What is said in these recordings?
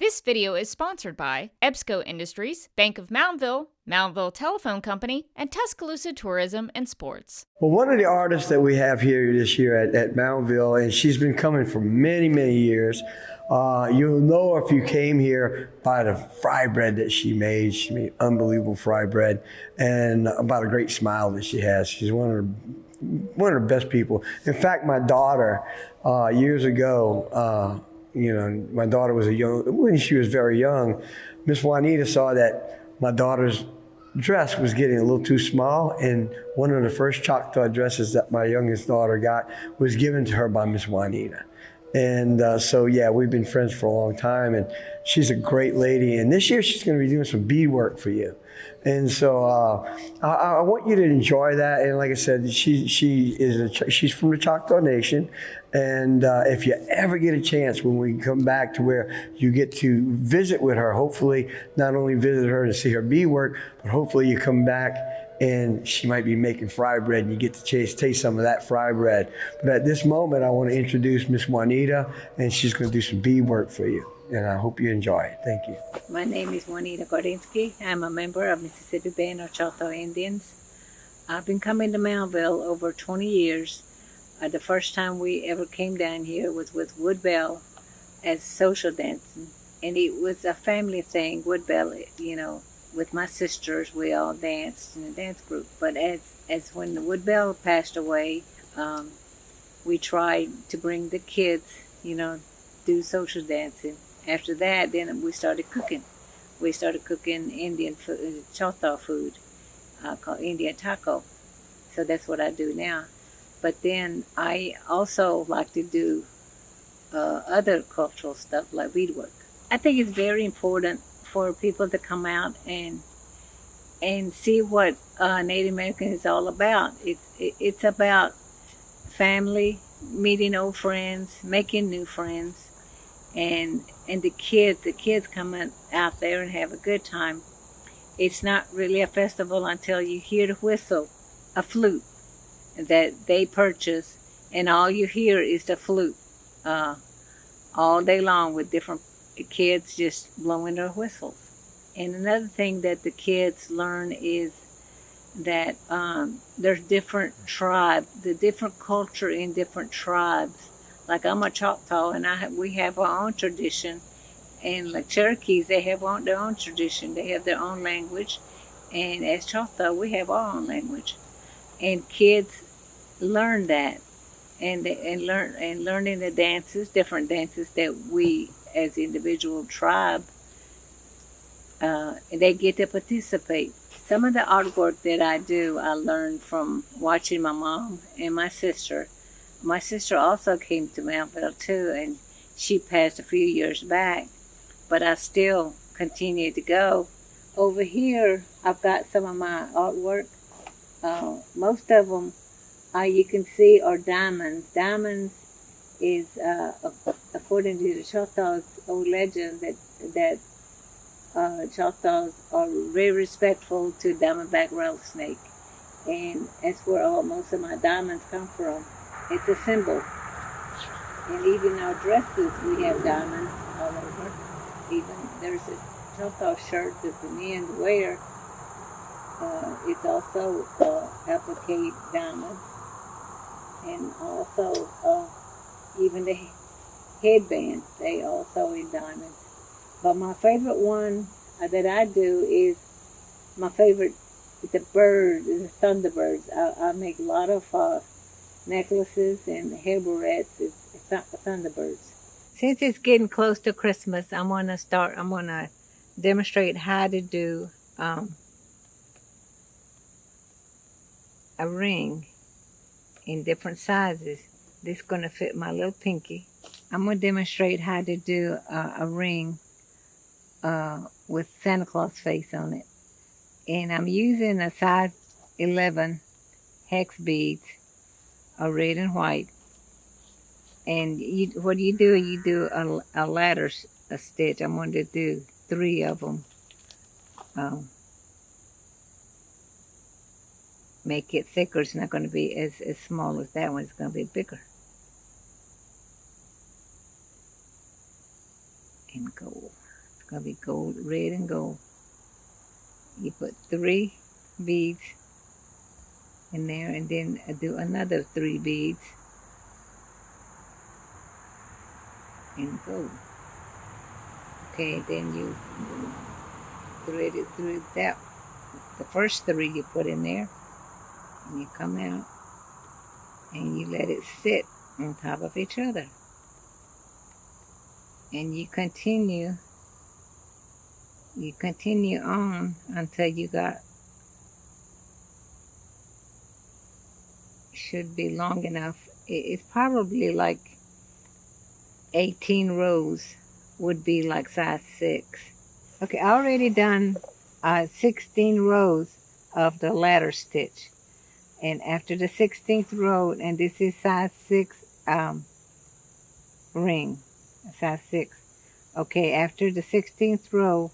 This video is sponsored by EBSCO Industries, Bank of Moundville, Moundville Telephone Company, and Tuscaloosa Tourism and Sports. Well, one of the artists that we have here this year at Moundville, and she's been coming for many, many years. You'll know if you came here by the fry bread that she made. She made unbelievable fry bread, and about a great smile that she has. She's one of the best people. In fact, my daughter, years ago, my daughter was when she was very young, Miss Juanita saw that my daughter's dress was getting a little too small, and one of the first Choctaw dresses that my youngest daughter got was given to her by Miss Juanita. And we've been friends for a long time, and she's a great lady. And this year she's going to be doing some beadwork for you. And so I want you to enjoy that. And like I said, she's from the Choctaw Nation. And if you ever get a chance when we come back to where you get to visit with her, hopefully not only visit her and see her beadwork, but hopefully you come back and she might be making fry bread and you get to taste some of that fry bread. But at this moment, I want to introduce Miss Juanita, and she's going to do some beadwork for you. And I hope you enjoy it. Thank you. My name is Juanita Gardinski. I'm a member of Mississippi Band of Choctaw Indians. I've been coming to Moundville over 20 years. The first time we ever came down here was with Woodbell as social dancing. And it was a family thing. Woodbell, with my sisters, we all danced in a dance group. But as when the Woodbell passed away, we tried to bring the kids, do social dancing. After that, then we started cooking. We started cooking Indian food, Choctaw food, called Indian taco. So that's what I do now. But then I also like to do other cultural stuff like beadwork. I think it's very important for people to come out and see what Native American is all about. It's about family, meeting old friends, making new friends, and the kids come out there and have a good time. It's not really a festival until you hear the whistle, a flute that they purchase, and all you hear is the flute all day long with different kids just blowing their whistles. And another thing that the kids learn is that there's different tribes, the different culture in different tribes. Like I'm a Choctaw, and we have our own tradition. And like Cherokees, they have their own tradition. They have their own language. And as Choctaw, we have our own language. And kids learn that, and learning the dances, different dances that we as individual tribe, they get to participate. Some of the artwork that I do, I learned from watching my mom and my sister. My sister also came to Moundville too, and she passed a few years back, but I still continue to go. Over here, I've got some of my artwork. Most of them, you can see, are diamonds. Diamonds is, according to the Choctaws' old legend, that Choctaws are very respectful to diamondback rattlesnake, and that's where most of my diamonds come from. It's a symbol. And even our dresses, we have diamonds all over. Even there's a Choctaw shirt that the men wear. It's also applique diamond. And also even the headbands, they also in diamonds. But my favorite one that I do is the bird, the thunderbirds. I make a lot of necklaces and hair barrettes. It's thunderbirds. Since it's getting close to Christmas, I'm gonna demonstrate how to do a ring in different sizes. This is gonna fit my little pinky. I'm gonna demonstrate how to do a ring with Santa Claus face on it. And I'm using a size 11 hex beads, red and white. And what you do a ladder stitch. I'm going to do 3 of them. Make it thicker. It's not going to be as small as that one. It's going to be bigger. And go. gonna be gold, red and gold. You put 3 beads in there, and then do another 3 beads in gold. Okay, then you thread it through that. The first 3 you put in there, and you come out and you let it sit on top of each other. And you continue on until you got, should be long enough. It's probably like 18 rows would be like size 6. Okay, I already done 16 rows of the ladder stitch. And after the 16th row, and this is size 6 ring, size 6. Okay, after the 16th row,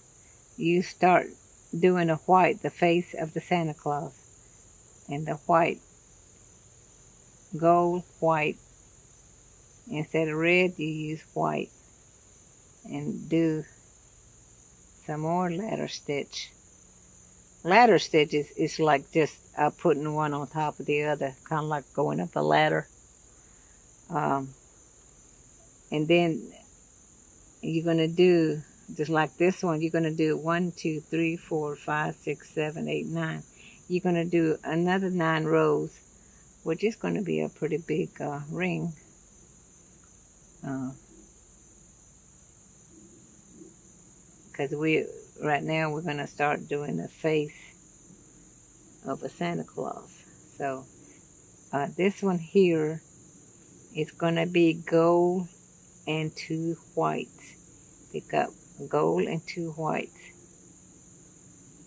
you start doing the white, the face of the Santa Claus. And the white, gold, white. Instead of red, you use white. And do some more ladder stitch. Ladder stitch is like just putting one on top of the other, kind of like going up a ladder. And then you're going to do, just like this one, you're going to do 1, 2, 3, 4, 5, 6, 7, 8, 9. You're going to do another 9 rows, which is going to be a pretty big ring. Because right now we're going to start doing the face of a Santa Claus. So this one here is going to be gold and 2 whites. Pick up gold and 2 whites.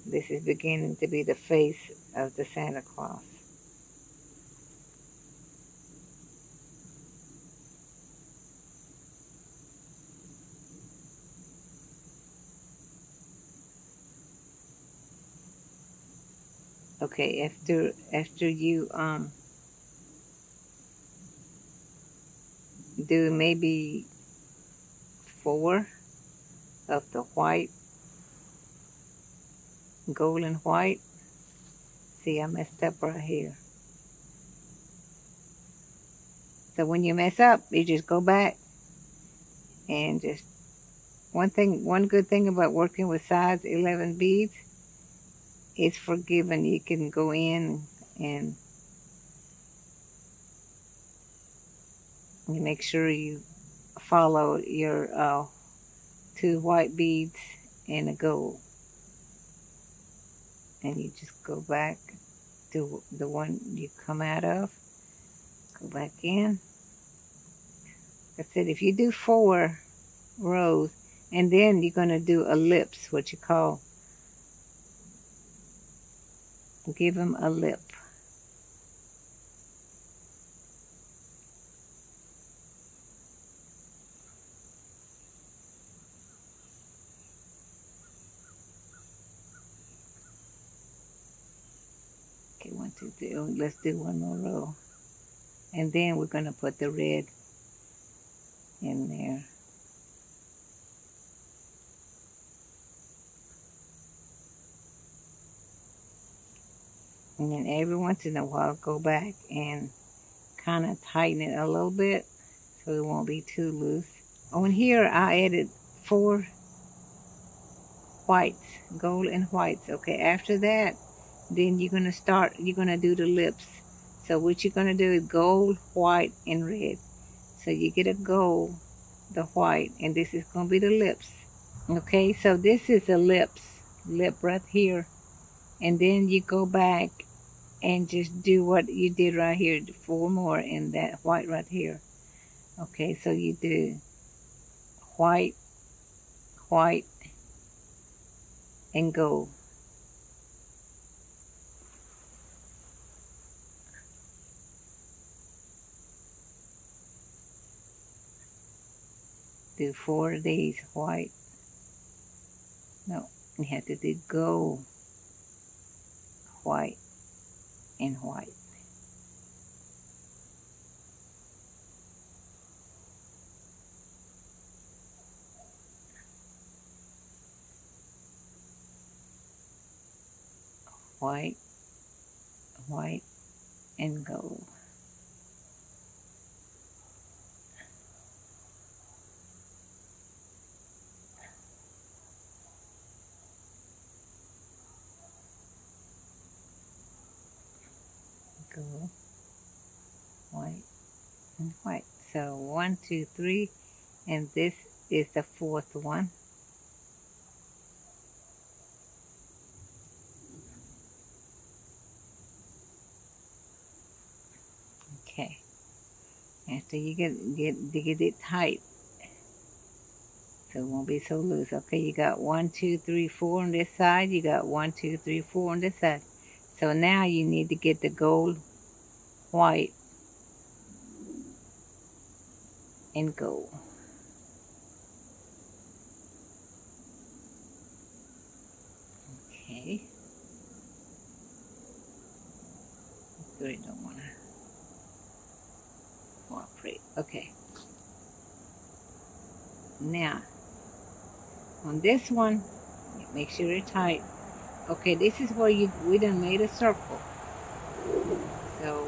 This is beginning to be the face of the Santa Claus. Okay, after you do maybe 4 of the white, gold and white. See, I messed up right here. So when you mess up, you just go back and just one good thing about working with size 11 beads, it's forgiving. You can go in and you make sure you follow your 2 white beads and a gold. And you just go back to the one you come out of. Go back in. Like I said, if you do 4 rows, and then you're going to do ellipse, what you call, give them a lip. Okay, 1, 2, 3. Oh, let's do 1 more row. And then we're going to put the red in there. And then every once in a while, go back and kind of tighten it a little bit so it won't be too loose. On here, I added 4 whites, gold and whites. Okay, after that, then you're going to do the lips. So what you're going to do is gold, white, and red. So you get a gold, the white, and this is going to be the lips. Okay, so this is the lip right here. And then you go back and just do what you did right here, 4 more in that white right here. Okay, so you do white, white, and gold. Do 4 of these white. No, you have to do gold, white, and white. white, white, and gold. Gold, white, and white. So 1, 2, 3, and this is the fourth one. Okay. After you get it tight, so it won't be so loose. Okay, you got 1, 2, 3, 4 on this side. You got 1, 2, 3, 4 on this side. So now you need to get the gold, white, and gold. Okay. Really don't want to cooperate. Okay. Now, on this one, make sure it's tight. Okay, this is where we done made a circle. So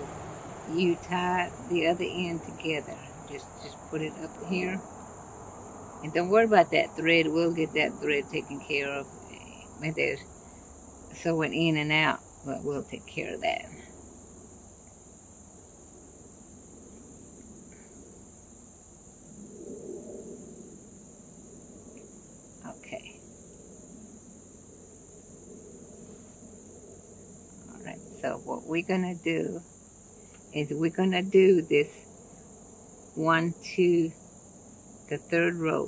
you tie the other end together. Just put it up here. And don't worry about that thread. We'll get that thread taken care of. When there's sewing in and out, but we'll take care of that. Okay. Alright, so what we're gonna do is we're gonna do this 1, 2, the third row,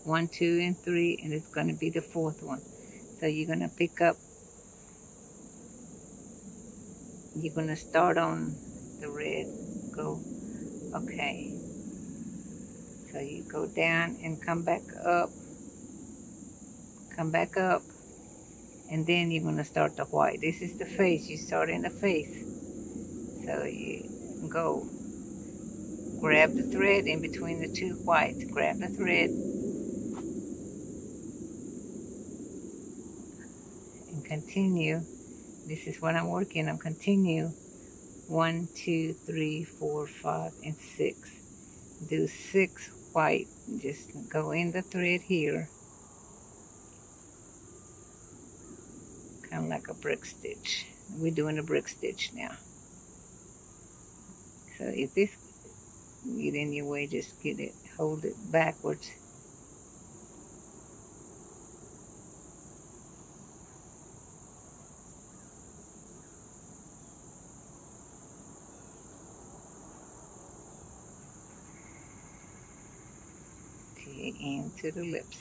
1, 2, and 3, and it's gonna be the fourth one. So you're gonna pick up, you're gonna start on the red, go, okay. So you go down and come back up, and then you're gonna start the white. This is the face, you start in the face. So you go, grab the thread in between the two whites, grab the thread, and continue. This is what I'm working on. Continue 1, 2, 3, 4, 5, and 6. Do 6 white. Just go in the thread here, kind of like a brick stitch. We're doing a brick stitch now. So if this get in your way, just get it, hold it backwards. Into the lips.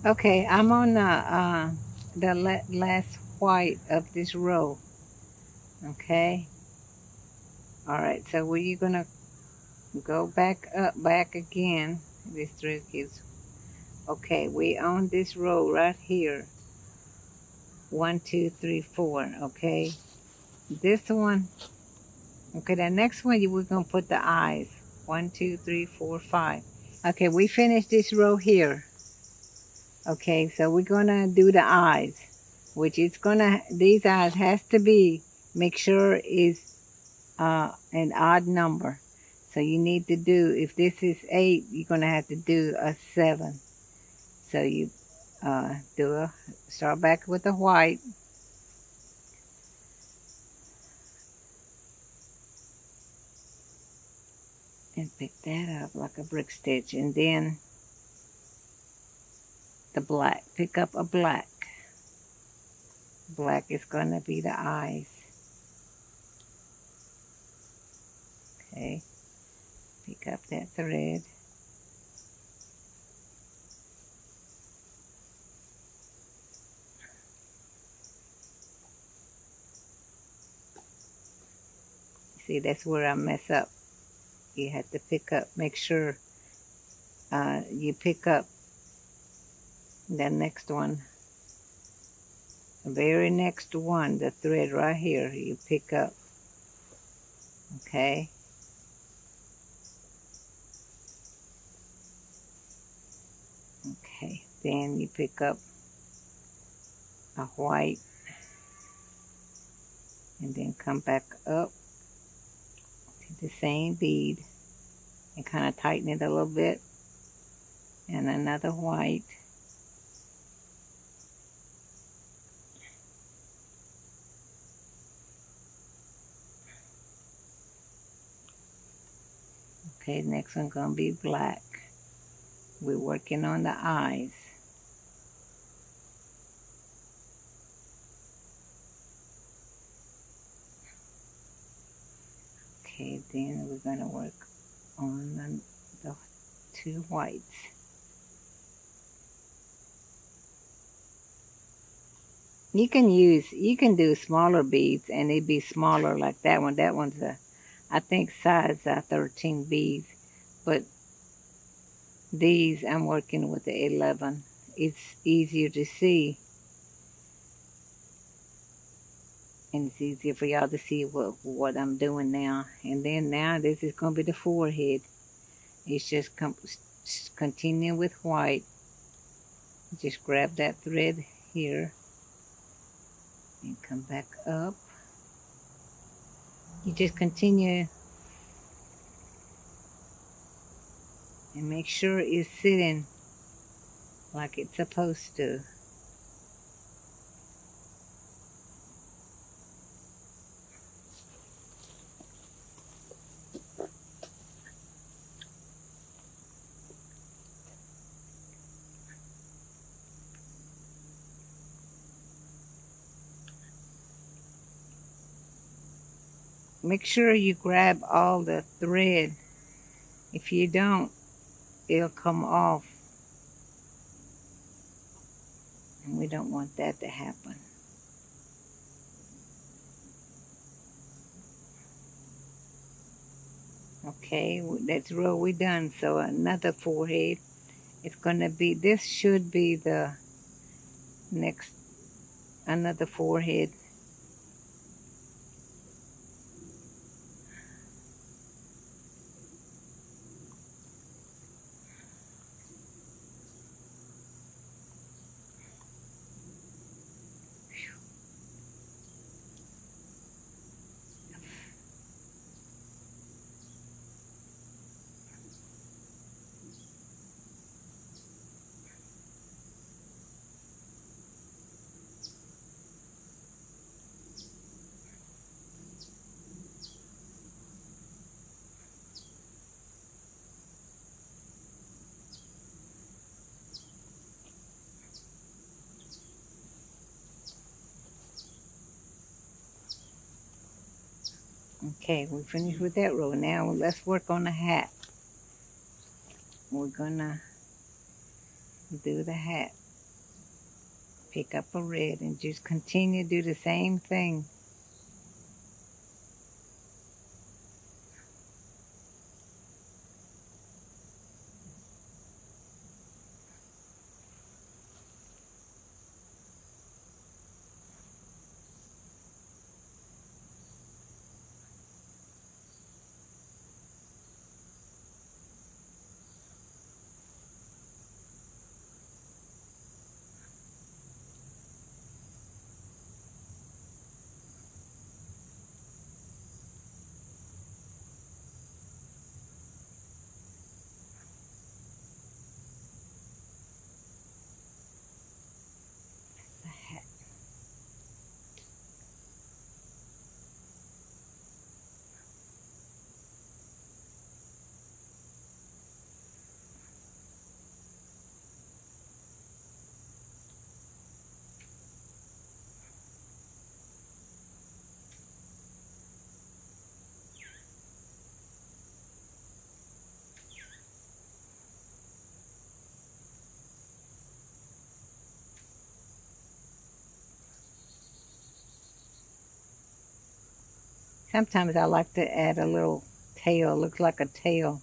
Okay, I'm on the last white of this row. Okay. All right. So where you gonna go back again? This thread gives. Okay, we on this row right here. 1, 2, 3, 4. Okay, this one. Okay, the next one we're gonna put the eyes. 1, 2, 3, 4, 5. Okay, we finished this row here. Okay, so we're gonna do the eyes, which is gonna, these eyes has to be, make sure is an odd number. So you need to do, if this is 8, you're gonna have to do a 7. So you start back with the white. And pick that up like a brick stitch, and then the black, pick up a black. Black is gonna be the eyes. Okay, pick up that thread. See, that's where I mess up. You have to pick up, make sure you pick up the next one. The very next one, the thread right here, you pick up. Okay. Then you pick up a white and then come back up to the same bead and kind of tighten it a little bit, and another white, okay. Next one gonna be black. We're working on the eyes. Okay, then we're gonna work on the two whites. You can do smaller beads and it'd be smaller like that one. That one's I think size 13 beads, but these I'm working with the 11. It's easier to see, and it's easier for y'all to see what I'm doing now. And then now this is gonna be the forehead. It's just continue with white. Just grab that thread here and come back up. You just continue and make sure it's sitting like it's supposed to. Make sure you grab all the thread. If you don't, it'll come off. And we don't want that to happen. Okay, that's row we done. So another forehead. It's gonna be, this should be the next, another forehead. Okay, we finished with that row. Now let's work on the hat. We're gonna do the hat. Pick up a red and just continue to do the same thing. Sometimes I like to add a little tail, looks like a tail.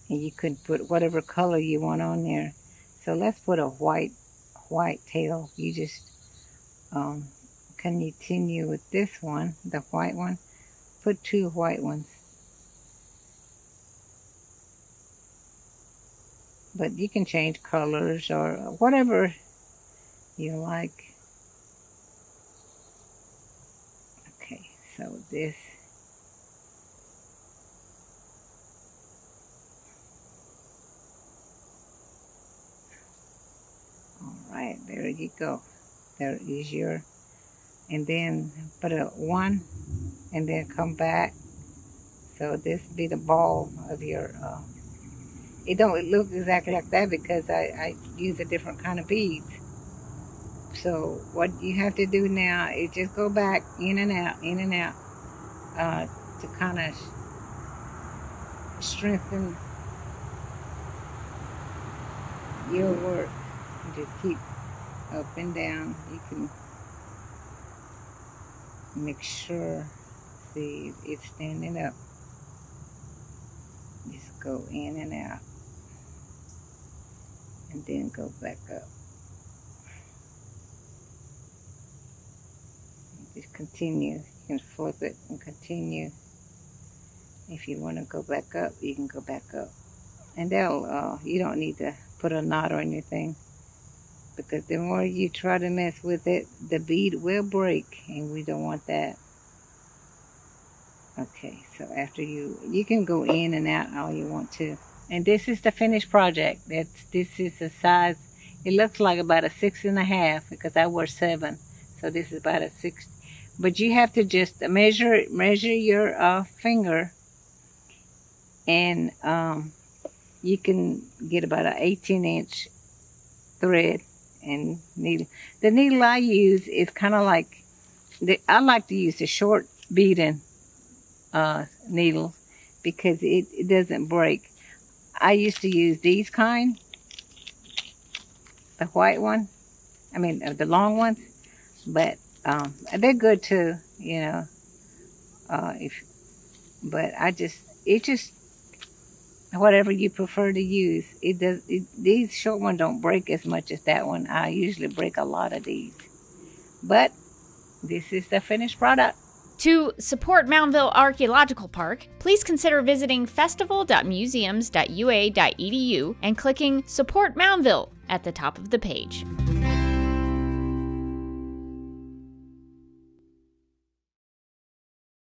And you could put whatever color you want on there. So let's put a white tail. You just continue with this one, the white one. Put two white ones. but you can change colors or whatever you like. Okay, so this. All right, there you go. There is your, and then put a 1 and then come back. So this be the ball of your, it don't look exactly like that because I use a different kind of beads. So what you have to do now is just go back in and out, to kind of strengthen your work. Just keep up and down. You can make sure, see, it's standing up. Just go in and out, and then go back up. Just continue. You can flip it and continue. If you want to go back up, you can go back up. And that'll, you don't need to put a knot or anything, because the more you try to mess with it, the bead will break, and we don't want that. Okay, so after you can go in and out all you want to. And this is the finished project. This is the size, it looks like about a 6.5 because I wear 7. So this is about a 6. But you have to just measure your finger, and you can get about an 18-inch thread and needle. The needle I use is kind of like, I like to use the short beading needle because it doesn't break. I used to use these kind, the white one, I mean the long ones, but they're good too, you know. But it just whatever you prefer to use. These short ones don't break as much as that one. I usually break a lot of these, but this is the finished product. To support Moundville Archaeological Park, please consider visiting festival.museums.ua.edu and clicking Support Moundville at the top of the page.